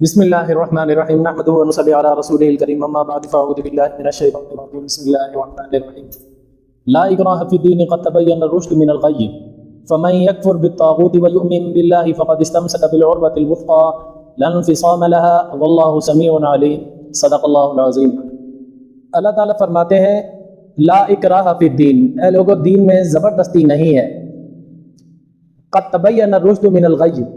بسم اللہ الرحمن الرحیم نحمده ونصلی علی رسوله الکریم اما بعد فاعوذ باللہ من الشیطان الرجیم بسم اللہ الرحمن الرحیم لا اکراہ فی الدین قد تبین الرشد من الغی فمن یکفر بالطاغوت ویؤمن باللہ فقد استمسک بالعروۃ الوثقی لا انفصام لها واللہ سمیع علیم صدق اللہ العظیم۔ اللہ تعالیٰ فرماتے ہیں لا اکراہ فی الدین، اے لوگو دین میں زبردستی نہیں ہے۔ قد تبین الرشد من الغی،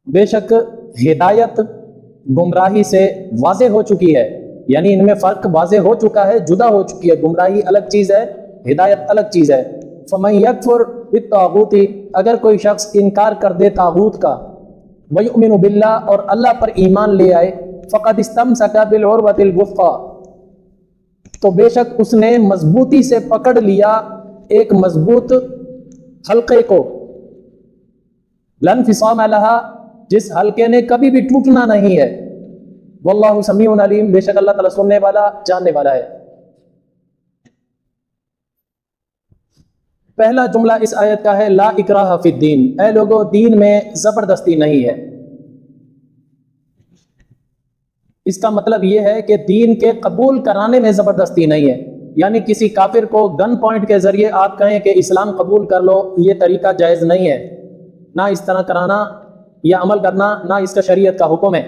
بے شک ہدایت گمراہی سے واضح ہو چکی ہے، یعنی ان میں فرق واضح ہو چکا ہے، جدا ہو چکی ہے۔ گمراہی الگ چیز ہے، ہدایت الگ چیز ہے۔ فمن یکفر بالطاغوت، اگر کوئی شخص انکار کر دے طاغوت کا، ویؤمن باللہ، اور اللہ پر ایمان لے آئے، فقد استمسک بالعروۃ الوثقی، تو بے شک اس نے مضبوطی سے پکڑ لیا ایک مضبوط حلقے کو، لا انفصام لہا، جس حلقے نے کبھی بھی ٹوٹنا نہیں ہے۔ واللہ سمیع علیم، بے شک اللہ تعالیٰ سننے والا جاننے والا ہے۔ پہلا جملہ اس آیت کا ہے لا اکراہ فی الدین، اے لوگو دین میں زبردستی نہیں ہے۔ اس کا مطلب یہ ہے کہ دین کے قبول کرانے میں زبردستی نہیں ہے، یعنی کسی کافر کو گن پوائنٹ کے ذریعے آپ کہیں کہ اسلام قبول کر لو، یہ طریقہ جائز نہیں ہے، نہ اس طرح کرانا یا عمل کرنا، نہ اس کا شریعت کا حکم ہے،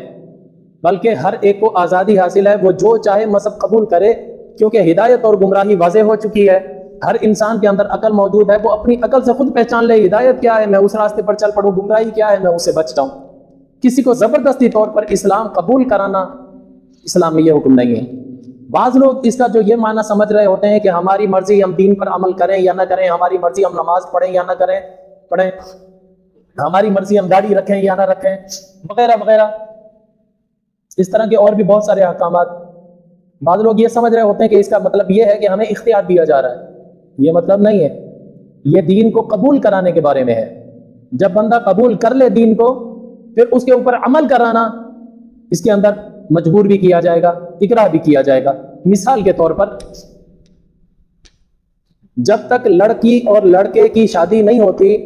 بلکہ ہر ایک کو آزادی حاصل ہے، وہ جو چاہے مذہب قبول کرے، کیونکہ ہدایت اور گمراہی واضح ہو چکی ہے۔ ہر انسان کے اندر عقل موجود ہے، وہ اپنی عقل سے خود پہچان لے ہدایت کیا ہے، میں اس راستے پر چل پڑوں، گمراہی کیا ہے، میں اس سے بچ جاؤں۔ کسی کو زبردستی طور پر اسلام قبول کرانا اسلام میں یہ حکم نہیں ہے۔ بعض لوگ اس کا جو یہ معنی سمجھ رہے ہوتے ہیں کہ ہماری مرضی ہم دین پر عمل کریں یا نہ کریں، ہماری مرضی ہم نماز پڑھیں یا نہ کریں پڑھیں، ہماری مرضی ہم داڑھی رکھیں یا نہ رکھیں، وغیرہ وغیرہ، اس طرح کے اور بھی بہت سارے احکامات۔ بعض لوگ یہ سمجھ رہے ہوتے ہیں کہ اس کا مطلب یہ ہے کہ ہمیں اختیار دیا جا رہا ہے، یہ مطلب نہیں ہے، یہ دین کو قبول کرانے کے بارے میں ہے۔ جب بندہ قبول کر لے دین کو، پھر اس کے اوپر عمل کرانا، اس کے اندر مجبور بھی کیا جائے گا، اکراہ بھی کیا جائے گا۔ مثال کے طور پر، جب تک لڑکی اور لڑکے کی شادی نہیں ہوتی،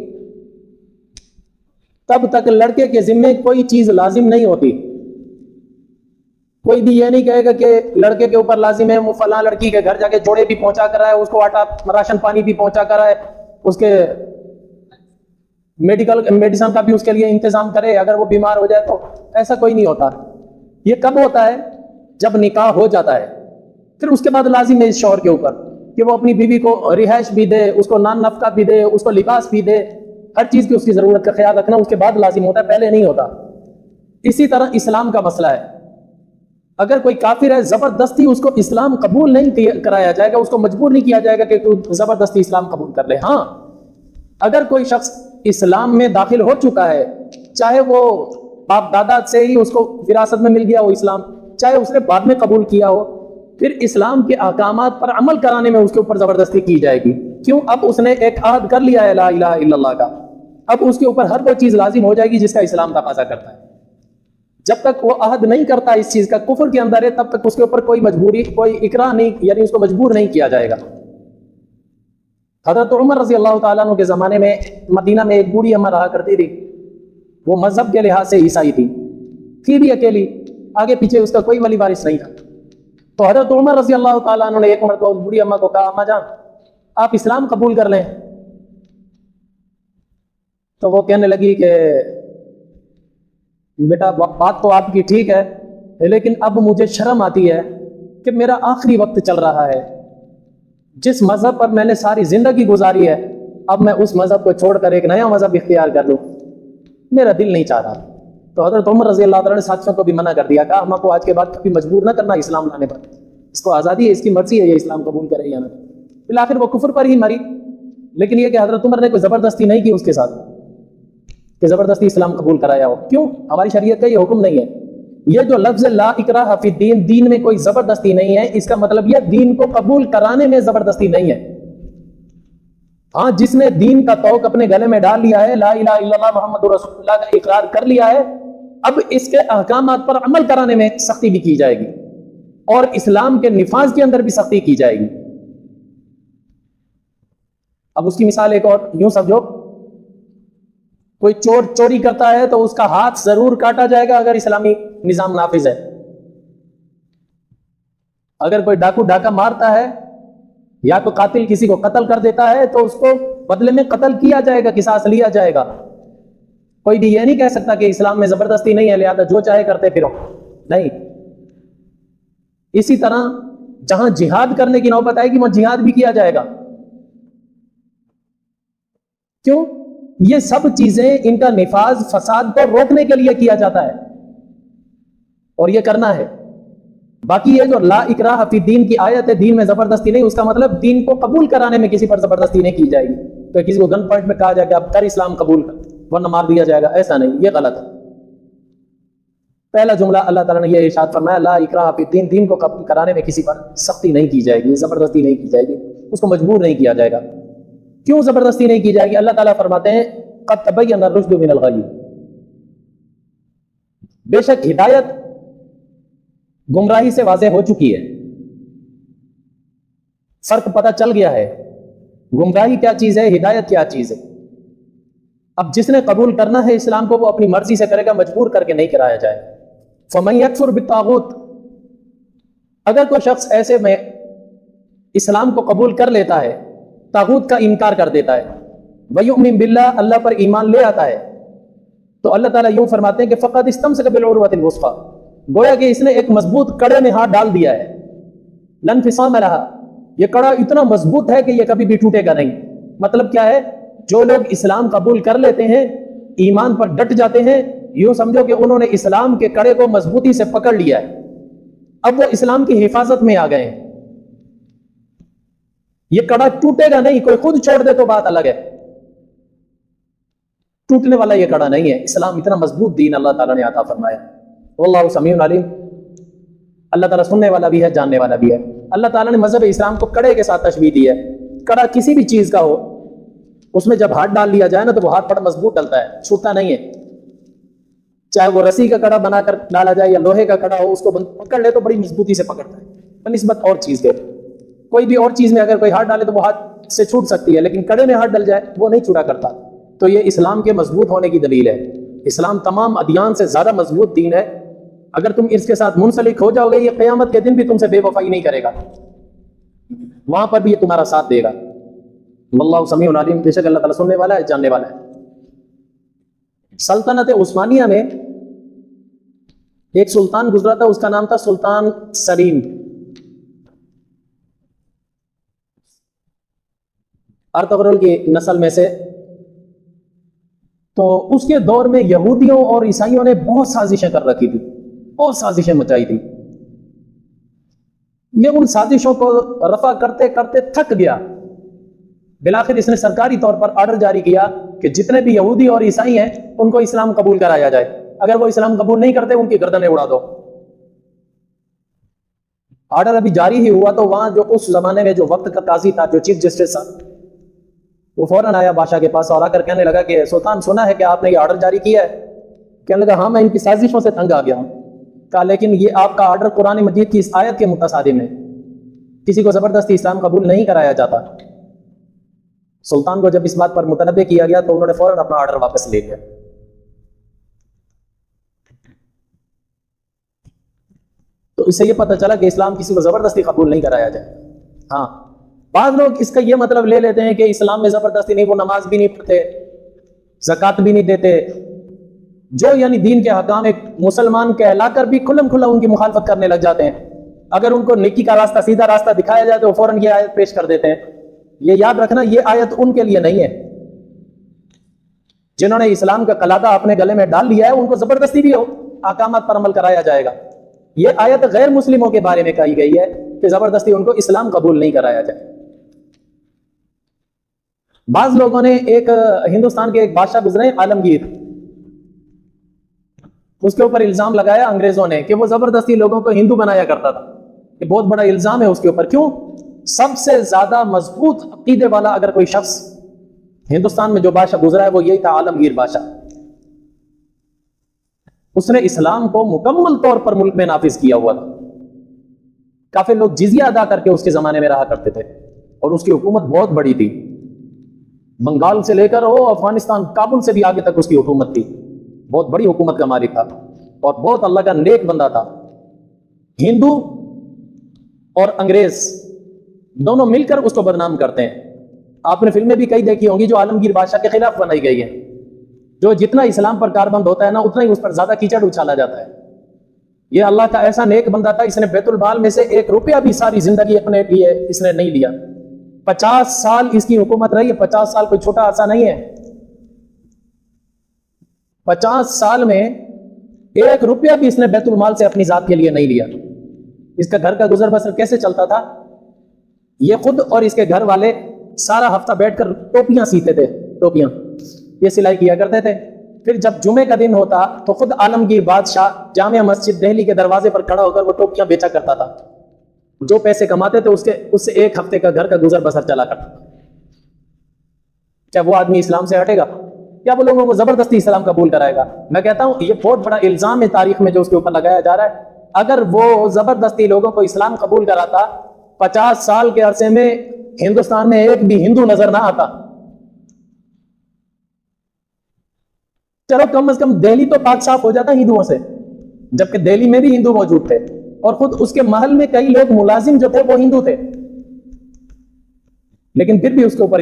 تب تک لڑکے کے ذمے کوئی چیز لازم نہیں ہوتی۔ کوئی بھی یہ نہیں کہے گا کہ لڑکے کے اوپر لازم ہے وہ فلاں لڑکی کے گھر جا کے جوڑے بھی پہنچا کر آئے، اس کو آٹا راشن پانی بھی پہنچا کر آئے، اس کے میڈیسن کا بھی اس کے لیے انتظام کرے، اگر وہ بیمار ہو جائے تو ایسا کوئی نہیں ہوتا۔ یہ کب ہوتا ہے؟ جب نکاح ہو جاتا ہے، پھر اس کے بعد لازم ہے اس شوہر کے اوپر کہ وہ اپنی بیوی کو رہائش بھی دے، اس کو نان نفقہ بھی دے، اس کو لباس بھی دے، ہر چیز کی اس کی ضرورت کا خیال رکھنا اس کے بعد لازم ہوتا ہے، پہلے نہیں ہوتا۔ اسی طرح اسلام کا مسئلہ ہے، اگر کوئی کافر ہے، زبردستی اس کو اسلام قبول نہیں کرایا جائے گا، اس کو مجبور نہیں کیا جائے گا کہ تو زبردستی اسلام قبول کر لے۔ ہاں، اگر کوئی شخص اسلام میں داخل ہو چکا ہے، چاہے وہ باپ دادا سے ہی اس کو وراثت میں مل گیا ہو اسلام، چاہے اس نے بعد میں قبول کیا ہو، پھر اسلام کے احکامات پر عمل کرانے میں اس کے اوپر زبردستی کی جائے گی۔ کیوں؟ اب اس نے ایک عہد کر لیا ہے لا الہ الا اللہ کا، اب اس کے اوپر ہر وہ چیز لازم ہو جائے گی جس کا اسلام تقاضا کرتا ہے۔ جب تک وہ عہد نہیں کرتا اس چیز کا، کفر کے اندر ہے، تب تک اس کے اوپر کوئی مجبوری، کوئی اکراہ نہیں، یعنی اس کو مجبور نہیں کیا جائے گا۔ حضرت عمر رضی اللہ تعالیٰ عنہ کے زمانے میں مدینہ میں ایک بوڑھی اماں رہا کرتی تھی، وہ مذہب کے لحاظ سے عیسائی تھی بھی اکیلی، آگے پیچھے اس کا کوئی ولی وارث نہیں تھا۔ تو حضرت عمر رضی اللہ تعالیٰ عنہ نے ایک مرتبہ اس بوڑھی اماں کو کہا، اماں جان آپ اسلام قبول کر لیں۔ تو وہ کہنے لگی کہ بیٹا بات تو آپ کی ٹھیک ہے، لیکن اب مجھے شرم آتی ہے کہ میرا آخری وقت چل رہا ہے، جس مذہب پر میں نے ساری زندگی گزاری ہے، اب میں اس مذہب کو چھوڑ کر ایک نیا مذہب اختیار کر لوں، میرا دل نہیں چاہ رہا۔ تو حضرت عمر رضی اللہ تعالیٰ نے ساتھیوں کو بھی منع کر دیا، کہا اماں کو آج کے بعد کبھی مجبور نہ کرنا اسلام لانے پر، اس کو آزادی ہے، اس کی مرضی ہے یہ اسلام قبول کرے یا نہ۔ بالآخر وہ کفر پر ہی مری، لیکن یہ کہ حضرت عمر نے کوئی زبردستی نہیں کی اس کے ساتھ کہ زبردستی اسلام قبول کرایا ہو۔ کیوں؟ ہماری شریعت کا یہ حکم نہیں ہے۔ یہ جو لفظ لا اکراہ فی الدین، دین میں کوئی زبردستی نہیں ہے، اس کا مطلب یہ دین کو قبول کرانے میں زبردستی نہیں ہے۔ ہاں، جس نے دین کا طوق اپنے گلے میں ڈال لیا ہے، لا الہ الا اللہ محمد رسول اللہ کا اقرار کر لیا ہے، اب اس کے احکامات پر عمل کرانے میں سختی بھی کی جائے گی، اور اسلام کے نفاذ کے اندر بھی سختی کی جائے گی۔ اب اس کی مثال ایک اور یوں سمجھو کوئی چور چوری کرتا ہے تو اس کا ہاتھ ضرور کاٹا جائے گا اگر اسلامی نظام نافذ ہے. اگر کوئی ڈاکو ڈاکہ مارتا ہے یا کوئی قاتل کسی کو قتل کر دیتا ہے تو اس کو بدلے میں قتل کیا جائے گا, قصاص لیا جائے گا. کوئی بھی یہ نہیں کہہ سکتا کہ اسلام میں زبردستی نہیں ہے لہذا جو چاہے کرتے پھرو, نہیں. اسی طرح جہاں جہاد کرنے کی نوبت آئے گی وہاں جہاد بھی کیا جائے گا. کیوں؟ یہ سب چیزیں ان کا نفاذ فساد کو روکنے کے لیے کیا جاتا ہے اور یہ کرنا ہے. باقی یہ جو لا اکراہ فی الدین کی آیت ہے, دین میں زبردستی نہیں, اس کا مطلب دین کو قبول کرانے میں کسی پر زبردستی نہیں کی جائے گی. تو کسی کو گن پوائنٹ میں کہا جائے کہ اب کر اسلام قبول کر ورنہ مار دیا جائے گا, ایسا نہیں, یہ غلط ہے. پہلا جملہ اللہ تعالیٰ نے یہ ارشاد فرمایا لا اکراہ فی الدین, دین کو قبول کرانے میں کسی پر سختی نہیں کی جائے گی, زبردستی نہیں کی جائے گی, اس کو مجبور نہیں کیا جائے گا. کیوں زبردستی نہیں کی جائے گی؟ اللہ تعالیٰ فرماتے ہیں قد تبین الرشد من الغی, بے شک ہدایت گمراہی سے واضح ہو چکی ہے, فرق پتہ چل گیا ہے, گمراہی کیا چیز ہے, ہدایت کیا چیز ہے. اب جس نے قبول کرنا ہے اسلام کو وہ اپنی مرضی سے کرے گا, مجبور کر کے نہیں کرایا جائے. فمن یکفر بالطاغوت, اگر کوئی شخص ایسے میں اسلام کو قبول کر لیتا ہے, طاغوت کا انکار کر دیتا ہے, ویؤمن باللہ, اللہ پر ایمان لے آتا ہے, تو اللہ تعالیٰ یوں فرماتے ہیں کہ فقد استمسک بالعروۃ الوثقی, گویا کہ اس نے ایک مضبوط کڑے میں ہاتھ ڈال دیا ہے. لن انفصام لہا, یہ کڑا اتنا مضبوط ہے کہ یہ کبھی بھی ٹوٹے گا نہیں. مطلب کیا ہے؟ جو لوگ اسلام قبول کر لیتے ہیں, ایمان پر ڈٹ جاتے ہیں, یوں سمجھو کہ انہوں نے اسلام کے کڑے کو مضبوطی سے پکڑ لیا ہے, اب وہ اسلام کی حفاظت میں آ گئے ہیں. یہ کڑا ٹوٹے گا نہیں, کوئی خود چھوڑ دے تو بات الگ ہے, ٹوٹنے والا یہ کڑا نہیں ہے. اسلام اتنا مضبوط دین اللہ تعالیٰ نے عطا فرمایا. واللہ سمیع علیم, اللہ تعالیٰ سننے والا بھی ہے, جاننے والا بھی ہے. اللہ تعالیٰ نے مذہب اسلام کو کڑے کے ساتھ تشبیہ دی ہے. کڑا کسی بھی چیز کا ہو, اس میں جب ہاتھ ڈال لیا جائے نا تو وہ ہاتھ بڑا مضبوط ڈلتا ہے, چھوٹتا نہیں ہے. چاہے وہ رسی کا کڑا بنا کر ڈالا جائے یا لوہے کا کڑا ہو, اس کو پکڑ لے تو بڑی مضبوطی سے پکڑتا ہے بنسبت اور چیز کے. کوئی بھی اور چیز میں اگر کوئی ہاتھ ڈالے تو وہ ہاتھ سے چھوٹ سکتی ہے, لیکن کڑے میں ہاتھ ڈل جائے وہ نہیں چھوٹا کرتا. تو یہ اسلام کے مضبوط ہونے کی دلیل ہے. اسلام تمام ادیان سے زیادہ مضبوط دین ہے. اگر تم اس کے ساتھ منسلک ہو جاؤ گے, یہ قیامت کے دن بھی تم سے بے وفائی نہیں کرے گا, وہاں پر بھی یہ تمہارا ساتھ دے گا. واللہ سمیع علیم, بے شک اللہ تعالیٰ سننے والا ہے, جاننے والا ہے. سلطنت عثمانیہ میں ایک سلطان گزرا تھا, اس کا نام تھا سلطان سلیم. ارطغرل کی نسل میں سے. تو اس کے دور میں یہودیوں اور عیسائیوں نے بہت سازشیں کر رکھی تھی, بہت سازشیں مچائی تھی. یہ ان سازشوں کو رفع کرتے کرتے تھک گیا. بلاخر اس نے سرکاری طور پر آرڈر جاری کیا کہ جتنے بھی یہودی اور عیسائی ہیں ان کو اسلام قبول کرایا جائے, اگر وہ اسلام قبول نہیں کرتے ان کی گردنیں اڑا دو. آرڈر ابھی جاری ہی ہوا تو وہاں جو اس زمانے میں جو وقت کا قاضی تھا, جو چیف جسٹس تھا, وہ فوراً آیا بادشاہ کے پاس اور آ کر کہنے لگا کہ سلطان سنا ہے کہ آپ نے یہ آرڈر جاری کیا ہے. کہنے لگا ہاں میں ان کی سازشوں سے تنگ آ گیا ہوں. کہا لیکن یہ آپ کا آرڈر قرآن مجید کی اس آیت کے متصادم ہے, کسی کو زبردستی اسلام قبول نہیں کرایا جاتا. سلطان کو جب اس بات پر متنبہ کیا گیا تو انہوں نے فوراً اپنا آرڈر واپس لے لیا. تو اس سے یہ پتہ چلا کہ اسلام کسی کو زبردستی قبول نہیں کرایا جائے. ہاں بعض لوگ اس کا یہ مطلب لے لیتے ہیں کہ اسلام میں زبردستی نہیں, وہ نماز بھی نہیں پڑھتے, زکوٰۃ بھی نہیں دیتے, جو یعنی دین کے حکام ایک مسلمان کہلا کر بھی کھلم کھلا ان کی مخالفت کرنے لگ جاتے ہیں. اگر ان کو نیکی کا راستہ, سیدھا راستہ دکھایا جائے تو وہ فوراً یہ آیت پیش کر دیتے ہیں. یہ یاد رکھنا, یہ آیت ان کے لیے نہیں ہے. جنہوں نے اسلام کا قلادہ اپنے گلے میں ڈال لیا ہے ان کو زبردستی بھی احکامات پر عمل کرایا جائے گا. یہ آیت غیر مسلموں کے بارے میں کہی گئی ہے کہ زبردستی ان کو اسلام قبول نہیں کرایا جائے. بعض لوگوں نے ایک ہندوستان کے ایک بادشاہ گزرے عالمگیر, اس کے اوپر الزام لگایا انگریزوں نے کہ وہ زبردستی لوگوں کو ہندو بنایا کرتا تھا. یہ بہت بڑا الزام ہے اس کے اوپر. کیوں؟ سب سے زیادہ مضبوط عقیدے والا اگر کوئی شخص ہندوستان میں جو بادشاہ گزرا ہے وہ یہی تھا, عالمگیر بادشاہ. اس نے اسلام کو مکمل طور پر ملک میں نافذ کیا ہوا تھا. کافی لوگ جزیہ ادا کر کے اس کے زمانے میں رہا کرتے تھے اور اس کی حکومت بہت بڑی تھی. بنگال سے لے کر ہو افغانستان، کابل سے بھی آگے تک اس کی حکومت تھی، بہت بڑی حکومت کا مالک تھا اور بہت اللہ کا نیک بندہ تھا۔ ہندو اور انگریز دونوں مل کر اس کو بدنام کرتے ہیں۔ آپ نے فلمیں بھی کئی دیکھی ہوں گی جو عالمگیر بادشاہ کے خلاف بنائی گئی ہیں، جو جتنا اسلام پر کاربند ہوتا ہے نا اتنا ہی اس پر زیادہ کیچڑ اچھالا جاتا ہے۔ یہ اللہ کا ایسا نیک بندہ تھا، اس نے بیت المال میں سے 1 روپیہ بھی ساری زندگی اپنے لیے اس نے نہیں لیا۔ 50 سال اس کی حکومت رہی ہے، 50 سال کوئی چھوٹا عرصہ نہیں ہے۔ 50 سال میں 1 روپیہ بھی اس نے بیت المال سے اپنی ذات کے لیے نہیں لیا۔ اس کا گھر کا گزر بسر کیسے چلتا تھا؟ یہ خود اور اس کے گھر والے سارا ہفتہ بیٹھ کر ٹوپیاں سیتے تھے، ٹوپیاں یہ سلائی کیا کرتے تھے۔ پھر جب جمعے کا دن ہوتا تو خود عالمگیر بادشاہ جامع مسجد دہلی کے دروازے پر کھڑا ہو کر وہ ٹوپیاں بیچا کرتا تھا۔ جو پیسے کماتے تھے اس سے 1 ہفتے کا گھر کا گزر بسر چلا کرتا تھا۔ کیا وہ آدمی اسلام سے ہٹے گا؟ کیا وہ لوگوں کو زبردستی اسلام قبول کرائے گا؟ میں کہتا ہوں یہ بہت بڑا الزام ہے تاریخ میں جو اس کے اوپر لگایا جا رہا ہے۔ اگر وہ زبردستی لوگوں کو اسلام قبول کراتا، 50 سال کے عرصے میں ہندوستان میں ایک بھی ہندو نظر نہ آتا۔ چلو کم از کم دہلی تو پاک صاف ہو جاتا ہندوؤں سے، جبکہ دہلی میں بھی ہندو موجود تھے اور خود اس کے محل میں کئی لوگ ملازم جو تھے وہ ہندو تھے، لیکن پھر بھی اس کے اوپر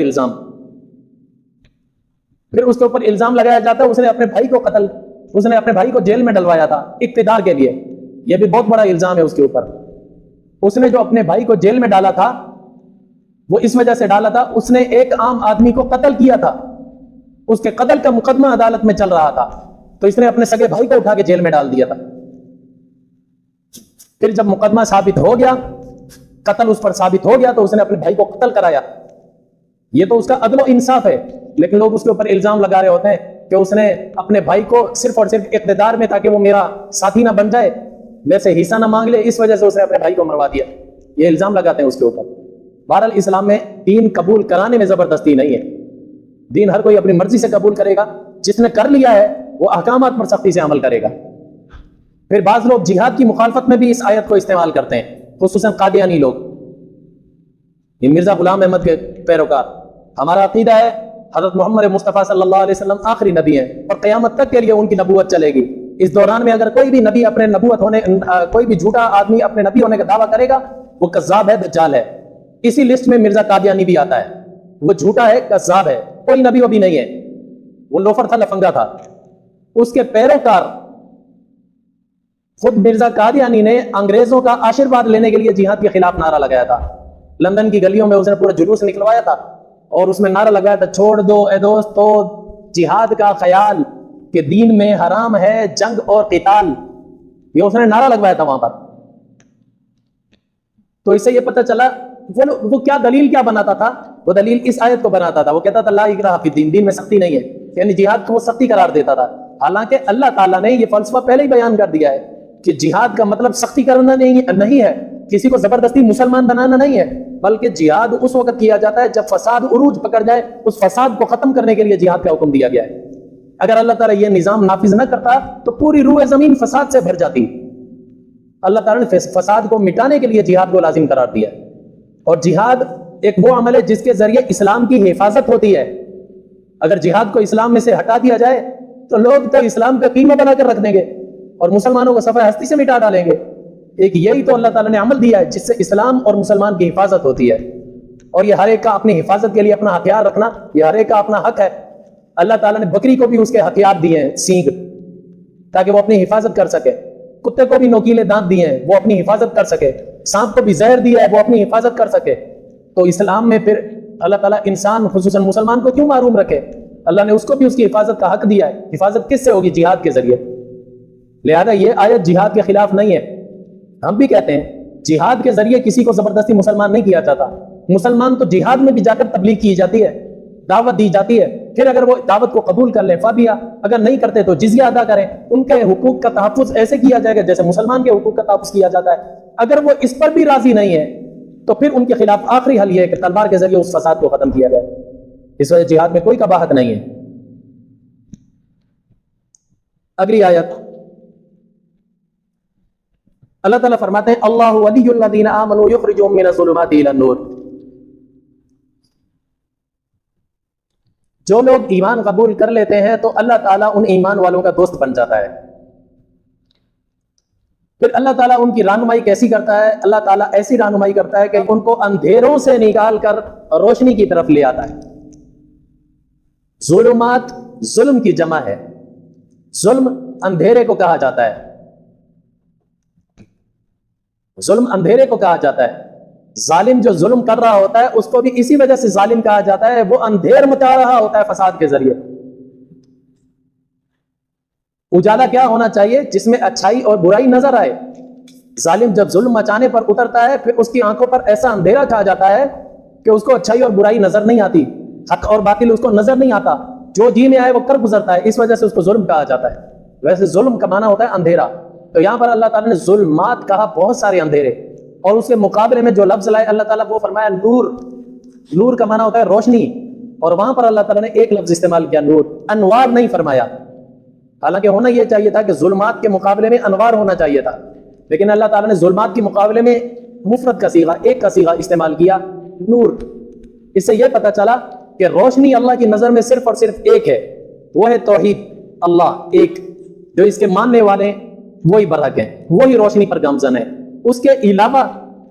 الزام لگایا جاتا ہے۔ اس نے اپنے بھائی کو جیل میں ڈلوایا تھا اقتدار کے لیے، یہ بھی بہت بڑا الزام ہے اس کے اوپر۔ اس نے جو اپنے بھائی کو جیل میں ڈالا تھا وہ اس وجہ سے ڈالا تھا، اس نے ایک عام آدمی کو قتل کیا تھا، اس کے قتل کا مقدمہ عدالت میں چل رہا تھا، تو اس نے اپنے سگے بھائی کو اٹھا کے جیل میں ڈال دیا تھا۔ پھر جب مقدمہ ثابت ہو گیا، قتل اس پر ثابت ہو گیا، تو اس نے اپنے بھائی کو قتل کرایا۔ یہ تو اس کا عدل و انصاف ہے، لیکن لوگ اس کے اوپر الزام لگا رہے ہوتے ہیں کہ اس نے اپنے بھائی کو صرف اور صرف اقتدار میں تاکہ وہ میرا ساتھی نہ بن جائے، میرے سے حصہ نہ مانگ لے، اس وجہ سے اس نے اپنے بھائی کو مروا دیا۔ یہ الزام لگاتے ہیں اس کے اوپر۔ بہرحال اسلام میں دین قبول کرانے میں زبردستی نہیں ہے، دین ہر کوئی اپنی مرضی سے قبول کرے گا، جس نے کر لیا ہے وہ احکامات پر سختی سے عمل کرے گا۔ پھر بعض لوگ جہاد کی مخالفت میں بھی اس آیت کو استعمال کرتے ہیں، خصوصاً قادیانی لوگ، یہ مرزا غلام احمد کے پیروکار۔ ہمارا عقیدہ ہے حضرت محمد مصطفیٰ صلی اللہ علیہ وسلم آخری نبی ہیں اور قیامت تک کے لیے ان کی نبوت چلے گی۔ اس دوران میں اگر کوئی بھی نبی اپنے نبوت ہونے کوئی بھی جھوٹا آدمی اپنے نبی ہونے کا دعویٰ کرے گا وہ کذاب ہے، دجال ہے۔ اسی لسٹ میں مرزا قادیانی بھی آتا ہے، وہ جھوٹا ہے، کذاب ہے، کوئی نبی وہ بھی نہیں ہے، وہ لوفر تھا، لفنگا تھا۔ اس کے پیروکار خود مرزا قادیانی نے انگریزوں کا آشیرواد لینے کے لیے جہاد کے خلاف نعرہ لگایا تھا۔ لندن کی گلیوں میں اس نے پورا جلوس نکلوایا تھا اور اس میں نعرہ لگایا تھا، چھوڑ دو اے دوستو جہاد کا خیال کہ دین میں حرام ہے جنگ اور قتال، یہ اس نے نعرہ لگوایا تھا وہاں پر۔ تو اس سے یہ پتہ چلا وہ کیا دلیل کیا بناتا تھا، وہ دلیل اس آیت کو بناتا تھا، وہ کہتا تھا لا اکراہ فی الدین، دین میں سختی نہیں ہے، یعنی جہاد کو وہ سختی قرار دیتا تھا۔ حالانکہ اللہ تعالیٰ نے یہ فلسفہ پہلے ہی بیان کر دیا ہے کہ جہاد کا مطلب سختی کرنا نہیں ہے، کسی کو زبردستی مسلمان بنانا نہیں ہے، بلکہ جہاد اس وقت کیا جاتا ہے جب فساد عروج پکڑ جائے، اس فساد کو ختم کرنے کے لیے جہاد کا حکم دیا گیا ہے۔ اگر اللہ تعالیٰ یہ نظام نافذ نہ کرتا تو پوری روح زمین فساد سے بھر جاتی۔ اللہ تعالیٰ نے فساد کو مٹانے کے لیے جہاد کو لازم قرار دیا ہے، اور جہاد ایک وہ عمل ہے جس کے ذریعے اسلام کی حفاظت ہوتی ہے۔ اگر جہاد کو اسلام میں سے ہٹا دیا جائے تو لوگ تو اسلام کا قیمہ بنا کر رکھ دیں گے اور مسلمانوں کو صفحہ ہستی سے مٹا ڈالیں گے۔ ایک یہی تو اللہ تعالیٰ نے عمل دیا ہے جس سے اسلام اور مسلمان کی حفاظت ہوتی ہے، اور یہ ہر ایک کا اپنی حفاظت کے لیے اپنا ہتھیار رکھنا یہ ہر ایک کا اپنا حق ہے۔ اللہ تعالیٰ نے بکری کو بھی اس کے ہتھیار دیے ہیں، سینگ، تاکہ وہ اپنی حفاظت کر سکے، کتے کو بھی نوکیلے دانت دیے ہیں وہ اپنی حفاظت کر سکے، سانپ کو بھی زہر دیا ہے وہ اپنی حفاظت کر سکے۔ تو اسلام میں پھر اللہ تعالیٰ انسان خصوصاً مسلمان کو کیوں محروم رکھے؟ اللہ نے اس کو بھی اس کی حفاظت کا حق دیا ہے۔ حفاظت کس سے ہوگی؟ جہاد کے ذریعے۔ لہذا یہ آیت جہاد کے خلاف نہیں ہے۔ ہم بھی کہتے ہیں جہاد کے ذریعے کسی کو زبردستی مسلمان نہیں کیا جاتا، مسلمان تو جہاد میں بھی جا کر تبلیغ کی جاتی ہے، دعوت دی جاتی ہے، پھر اگر وہ دعوت کو قبول کر لیں فابیا، اگر نہیں کرتے تو جزیہ ادا کریں۔ ان کے حقوق کا تحفظ ایسے کیا جائے گا جیسے مسلمان کے حقوق کا تحفظ کیا جاتا ہے۔ اگر وہ اس پر بھی راضی نہیں ہے تو پھر ان کے خلاف آخری حل یہ ہے کہ تلوار کے ذریعے اس فساد کو ختم کیا جائے۔ اس وجہ جہاد میں کوئی قباحت نہیں ہے۔ اگلی آیت اللہ تعالیٰ فرماتے ہیں اللہ ولی الذین آمنوا یخرجهم من الظلمات الی النور۔ جو لوگ ایمان قبول کر لیتے ہیں تو اللہ تعالیٰ ان ایمان والوں کا دوست بن جاتا ہے. پھر اللہ تعالیٰ ان کی رہنمائی کیسی کرتا ہے؟ اللہ تعالیٰ ایسی رہنمائی کرتا ہے کہ ان کو اندھیروں سے نکال کر روشنی کی طرف لے آتا ہے. ظلمات ظلم کی جمع ہے. ظلم اندھیرے کو کہا جاتا ہے. ظلم اندھیرے کو کہا جاتا ہے. ظالم جو ظلم کر رہا ہوتا ہے اس کو بھی اسی وجہ سے ظالم کہا جاتا ہے. وہ اندھیر مچا رہا ہوتا ہے فساد کے ذریعے. اجالا کیا ہونا چاہیے؟ جس میں اچھائی اور برائی نظر آئے. ظالم جب ظلم مچانے پر اترتا ہے پھر اس کی آنکھوں پر ایسا اندھیرا چھا جاتا ہے کہ اس کو اچھائی اور برائی نظر نہیں آتی، حق اور باطل اس کو نظر نہیں آتا. جو جی میں آئے وہ کر گزرتا ہے. اس وجہ سے اس کو ظلم کہا جاتا ہے. ویسے ظلم کا معنی ہوتا ہے اندھیرا. تو یہاں پر اللہ تعالیٰ نے ظلمات کہا، بہت سارے اندھیرے، اور اس کے مقابلے میں جو لفظ لائے اللہ تعالیٰ وہ فرمایا نور. نور کا معنی ہوتا ہے روشنی، اور وہاں پر اللہ تعالیٰ نے ایک لفظ استعمال کیا نور، انوار نہیں فرمایا. حالانکہ ہونا یہ چاہیے تھا کہ ظلمات کے مقابلے میں انوار ہونا چاہیے تھا، لیکن اللہ تعالیٰ نے ظلمات کے مقابلے میں مفرد کا صیغہ، ایک کا صیغہ استعمال کیا نور. اس سے یہ پتہ چلا کہ روشنی اللہ کی نظر میں صرف اور صرف ایک ہے، وہ ہے توحید. اللہ ایک، جو اس کے ماننے والے ہیں وہی برحق ہیں، وہی روشنی پر گامزن ہے. اس کے علاوہ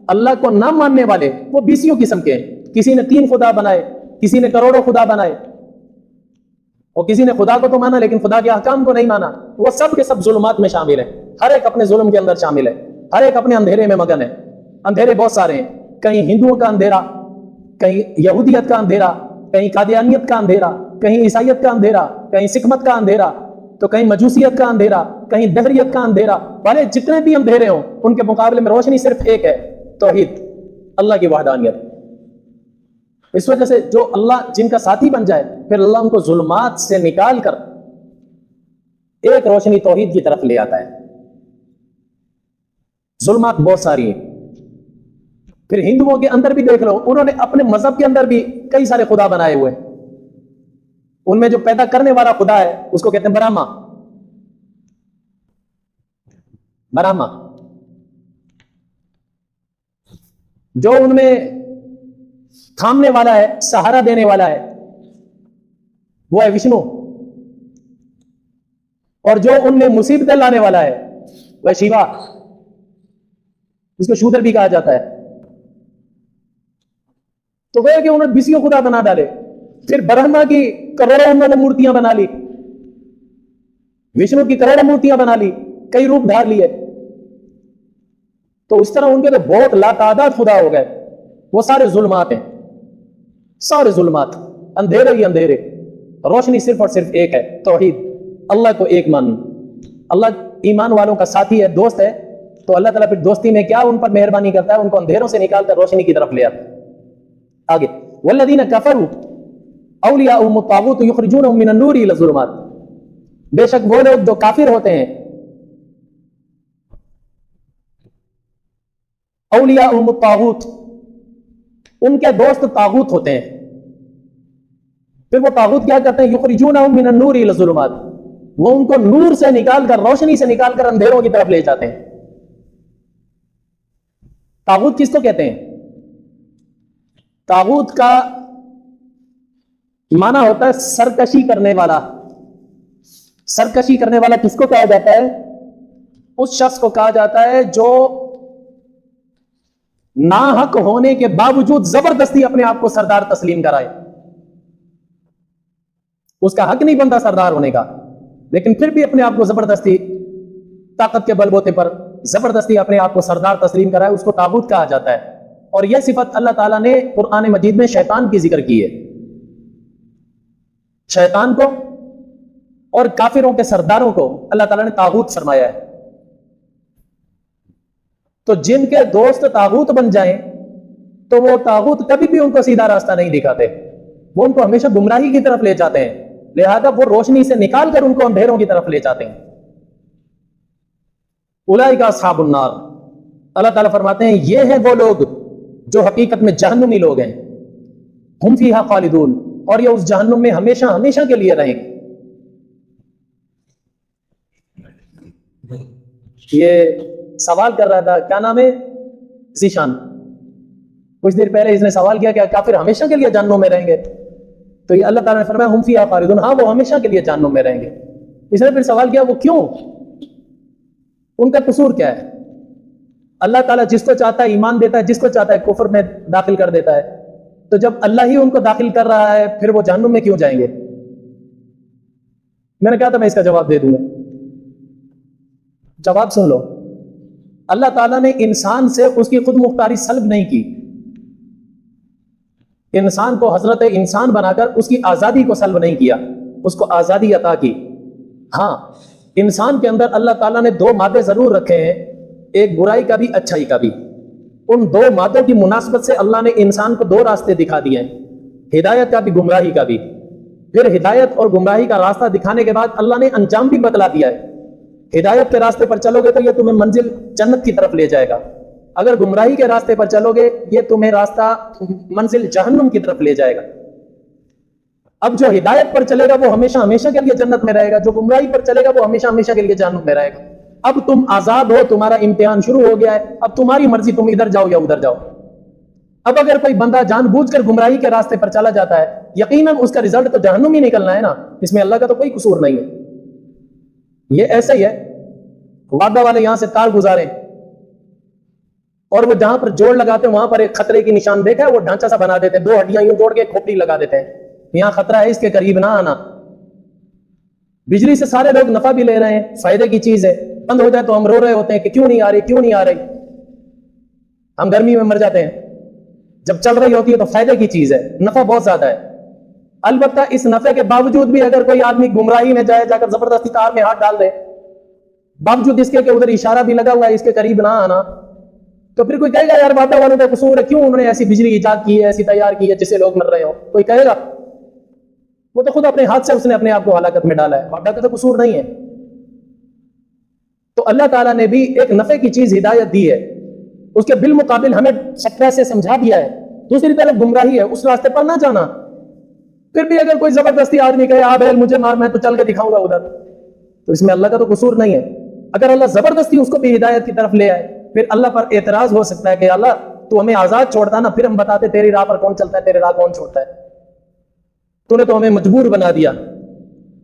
اللہ کو نہ ماننے والے وہ بیسیوں قسم کے ہیں. کسی نے 3 خدا بنائے، کسی نے کروڑوں خدا بنائے، اور کسی نے خدا کو تو مانا لیکن خدا کے احکام کو نہیں مانا. وہ سب کے سب ظلمات میں شامل ہیں. ہر ایک اپنے ظلم کے اندر شامل ہے، ہر ایک اپنے اندھیرے میں مگن ہے. اندھیرے بہت سارے ہیں. کہیں ہندوؤں کا اندھیرا، کہیں یہودیت کا اندھیرا، کہیں قادیانیت کا اندھیرا، کہیں عیسائیت کا اندھیرا، کہیں سکھمت کا اندھیرا، تو کہیں مجوسیت کا اندھیرا، کہیں دہریت کا اندھیرا. بھلے جتنے بھی اندھیرے ہوں ان کے مقابلے میں روشنی صرف ایک ہے، توحید، اللہ کی وحدانیت. اس وجہ سے جو اللہ جن کا ساتھی بن جائے پھر اللہ ان کو ظلمات سے نکال کر ایک روشنی توحید کی طرف لے آتا ہے. ظلمات بہت ساری ہیں. پھر ہندوؤں کے اندر بھی دیکھ لو، انہوں نے اپنے مذہب کے اندر بھی کئی سارے خدا بنائے ہوئے ہیں. ان میں جو پیدا کرنے والا خدا ہے اس کو کہتے ہیں برہما. برہما. جو ان میں تھامنے والا ہے، سہارا دینے والا ہے، وہ ہے وشنو. اور جو ان میں مصیبتیں لانے والا ہے وہ ہے شیوا، جس کو شودر بھی کہا جاتا ہے. تو وہ کہ انہوں نے بیسیوں خدا بنا ڈالے. پھر برہما کی کروڑوں انہوں نے مورتیاں بنا لی، وشنو کی کروڑوں مورتیاں بنا لی، کئی روپ دھار لیے. تو اس طرح ان کے تو بہت لاتعداد خدا ہو گئے. وہ سارے ظلمات ہیں، سارے ظلمات، اندھیرے ہی اندھیرے. روشنی صرف اور صرف ایک ہے، توحید، اللہ کو ایک مان. اللہ ایمان والوں کا ساتھی ہے، دوست ہے. تو اللہ تعالیٰ پھر دوستی میں کیا ان پر مہربانی کرتا ہے؟ ان کو اندھیروں سے نکال کر روشنی کی طرف لے آتا ہے. آگے والذین کفروا اولیاءهم الطاغوت یخرجونهم من النور الى الظلمات. بے شک وہ لوگ جو کافر ہوتے ہیں، اولیاءهم الطاغوت، ان کے دوست طاغوت ہوتے ہیں. پھر وہ طاغوت کیا کرتے ہیں؟ یخرجونهم من النور الى الظلمات. وہ ان کو نور سے نکال کر، روشنی سے نکال کر اندھیروں کی طرف لے جاتے ہیں. طاغوت کس کو کہتے ہیں؟ طاغوت کا معنی ہوتا ہے سرکشی کرنے والا. سرکشی کرنے والا کس کو کہا جاتا ہے؟ اس شخص کو کہا جاتا ہے جو ناحق ہونے کے باوجود زبردستی اپنے آپ کو سردار تسلیم کرائے. اس کا حق نہیں بنتا سردار ہونے کا، لیکن پھر بھی اپنے آپ کو زبردستی، طاقت کے بل بوتے پر زبردستی اپنے آپ کو سردار تسلیم کرائے، اس کو طاغوت کہا جاتا ہے. اور یہ صفت اللہ تعالیٰ نے قرآن مجید میں شیطان کی ذکر کی ہے. شیطان کو اور کافروں کے سرداروں کو اللہ تعالیٰ نے طاغوت فرمایا ہے. تو جن کے دوست طاغوت بن جائیں تو وہ طاغوت کبھی بھی ان کو سیدھا راستہ نہیں دکھاتے، وہ ان کو ہمیشہ گمراہی کی طرف لے جاتے ہیں. لہذا وہ روشنی سے نکال کر ان کو اندھیروں کی طرف لے جاتے ہیں. اولئک اصحاب النار. اللہ تعالیٰ فرماتے ہیں یہ ہیں وہ لوگ جو حقیقت میں جہنمی لوگ ہیں. ہم فیہا خالدون. اور یہ اس جہنم میں ہمیشہ ہمیشہ کے لیے رہیں گے. یہ سوال کر رہا تھا، کیا نام ہے، ذیشان. کچھ دیر پہلے اس نے سوال کیا کہ کافر ہمیشہ کے لیے جہنم میں رہیں گے؟ تو یہ اللہ تعالیٰ نے فرمایا ہم فیہا خالدون، ہاں وہ ہمیشہ کے لیے جہنم میں رہیں گے۔ اس نے پھر سوال کیا وہ کیوں، ان کا قصور کیا ہے؟ اللہ تعالیٰ جس کو چاہتا ہے ایمان دیتا ہے، جس کو چاہتا ہے کفر میں داخل کر دیتا ہے، تو جب اللہ ہی ان کو داخل کر رہا ہے پھر وہ جہنم میں کیوں جائیں گے؟ میں نے کہا تھا میں اس کا جواب دے دوں گا، جواب سن لو۔ اللہ تعالیٰ نے انسان سے اس کی خود مختاری سلب نہیں کی، انسان کو حضرت انسان بنا کر اس کی آزادی کو سلب نہیں کیا، اس کو آزادی عطا کی۔ ہاں انسان کے اندر اللہ تعالیٰ نے دو مادے ضرور رکھے ہیں، ایک برائی کا بھی اچھائی کا بھی۔ ان دو مادوں کی مناسبت سے اللہ نے انسان کو دو راستے دکھا دیے ہیں، ہدایت کا بھی گمراہی کا بھی۔ پھر ہدایت اور گمراہی کا راستہ دکھانے کے بعد اللہ نے انجام بھی بتلا دیا ہے۔ ہدایت کے راستے پر چلو گے تو یہ تمہیں منزل جنت کی طرف لے جائے گا، اگر گمراہی کے راستے پر چلو گے یہ تمہیں راستہ منزل جہنم کی طرف لے جائے گا۔ اب جو ہدایت پر چلے گا وہ ہمیشہ ہمیشہ کے لیے جنت میں رہے گا، جو گمراہی پر چلے گا وہ ہمیشہ ہمیشہ کے لیے جہنم میں رہے گا۔ اب تم آزاد ہو، تمہارا امتحان شروع ہو گیا ہے، اب تمہاری مرضی، تم ادھر جاؤ یا ادھر جاؤ۔ اب اگر کوئی بندہ جان بوجھ کر گمراہی کے راستے پر چلا جاتا ہے، یقیناً اس کا رزلٹ تو جہنم ہی نکلنا ہے نا، اس میں اللہ کا تو کوئی قصور نہیں ہے۔ یہ ایسا ہی ہے، وعدہ والے یہاں سے تار گزاریں اور وہ جہاں پر جوڑ لگاتے ہیں وہاں پر ایک خطرے کی نشان دیکھا ہے، وہ ڈھانچہ سا بنا دیتے ہیں، دو ہڈیاں یوں جوڑ کے کھوپڑی لگا دیتے ہیں، یہاں خطرہ ہے، اس کے قریب نہ آنا۔ بجلی سے سارے لوگ نفع بھی لے رہے ہیں، فائدے کی چیز ہے، بند ہو جائے تو ہم رو رہے ہوتے ہیں کہ کیوں نہیں آ رہی، کیوں نہیں آ رہی، ہم گرمی میں مر جاتے ہیں۔ جب چل رہی ہوتی ہے تو فائدے کی چیز ہے، نفع بہت زیادہ ہے۔ البتہ اس نفع کے باوجود بھی اگر کوئی آدمی گمراہی میں جائے، جا کر زبردستی تار میں ہاتھ ڈال دے، باوجود اس کے کہ ادھر اشارہ بھی لگا ہوا ہے اس کے قریب نہ آنا، تو پھر کوئی کہے گا یار وعدہ والوں کا قصور ہے، کیوں انہوں نے ایسی بجلی ایجاد کی ہے، ایسی تیار کی ہے جس سے لوگ مر رہے ہو؟ کوئی کہے گا؟ وہ تو خود اپنے ہاتھ سے اس نے اپنے آپ کو ہلاکت میں ڈالا ہے، وعدہ کا تو قصور نہیں ہے۔ تو اللہ تعالیٰ نے بھی ایک نفع کی چیز ہدایت دی ہے، اس کے بالمقابل ہمیں شکرہ سے سمجھا دیا ہے، دوسری طرف گمراہی ہے، اس راستے پر نہ جانا۔ پھر بھی اگر کوئی زبردستی آدمی کہے آ بہل مجھے مار، میں تو چل کے دکھاؤں گا ادھر، تو اس میں اللہ کا تو قصور نہیں ہے۔ اگر اللہ زبردستی اس کو بھی ہدایت کی طرف لے آئے پھر اللہ پر اعتراض ہو سکتا ہے کہ اللہ تو ہمیں آزاد چھوڑتا نا، پھر ہم بتاتے تیری راہ پر کون چلتا ہے، تیری راہ کون چھوڑتا ہے، تو نے تو ہمیں مجبور بنا دیا،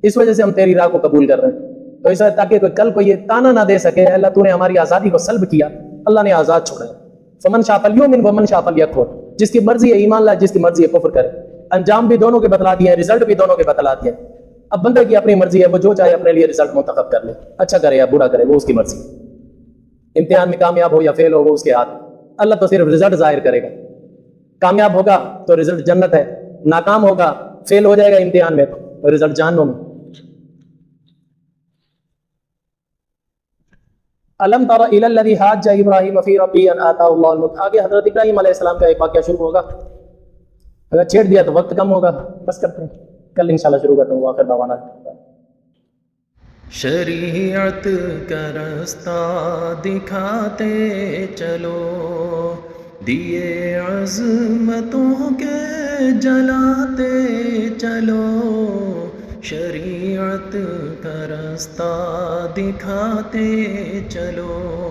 اس وجہ سے ہم تیری راہ کو قبول کر رہے ہیں۔ تو اس وجہ تاکہ کوئی کل کو یہ تانا نہ دے سکے اللہ تو نے ہماری آزادی کو سلب کیا، اللہ نے آزاد چھوڑا ہے۔ فمن شاء فلیؤمن ومن شاء فلیکفر، جس کی مرضی ہے ایمان لائے، جس کی مرضی ہے کفر کرے۔ انجام بھی دونوں کے بتلا دیے ہیں، رزلٹ بھی دونوں کے بتلا دیے ہیں۔ اب بندے کی اپنی مرضی ہے، وہ جو چاہے اپنے لیے رزلٹ منتخب کر لے، اچھا کرے یا برا کرے وہ اس کی مرضی، امتحان میں کامیاب ہو یا فیل ہو وہ اس کے ہاتھ۔ اللہ تو صرف رزلٹ ظاہر کرے گا، کامیاب ہوگا تو رزلٹ جنت ہے، ناکام ہوگا فیل ہو جائے گا امتحان میں تو رزلٹ جہنم میں۔ الم تر الی الذی حاج ابراہیم فی ربہ ان آتاہ اللہ الملک۔ آگے حضرت ابراہیم علیہ السلام کا ایک واقعہ شروع ہوگا، اگر چھیڑ دیا تو وقت کم ہوگا، بس کرتے ہیں، کل انشاءاللہ شروع کرتا ہوں۔ آخر دعوانا شریعت کا راستہ دکھاتے چلو، دیے عظمتوں کے جلاتے چلو، شریعت کا راستہ دکھاتے چلو۔